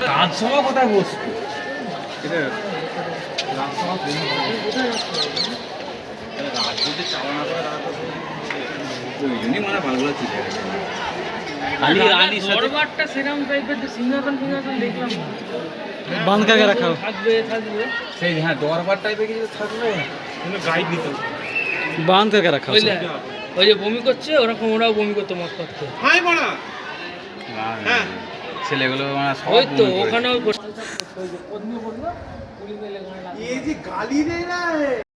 রাজসভা কোথায় বসবে? রাজসভা রাজ্যতে চালনা করে ওই জন্যই মানে ভালো লাগছে। খালি রানীর সাথে দরবারটা সেরকম টাইপের সিংহাসন ফিংহাসন দেখলাম বাঁধ কাকে রাখা থাকবে সেই হ্যাঁ দরবার টাইপের কিছু থাকবে কিন্তু গাইড নিতে বাঁধ কাকে রাখা ওই যে বমি করছে ওরকম ওরাও বমি করতে মত করতে হ্যাঁ ছেলেগুলো মানে ওই তো ওখানেও এই যে গালি দেয় না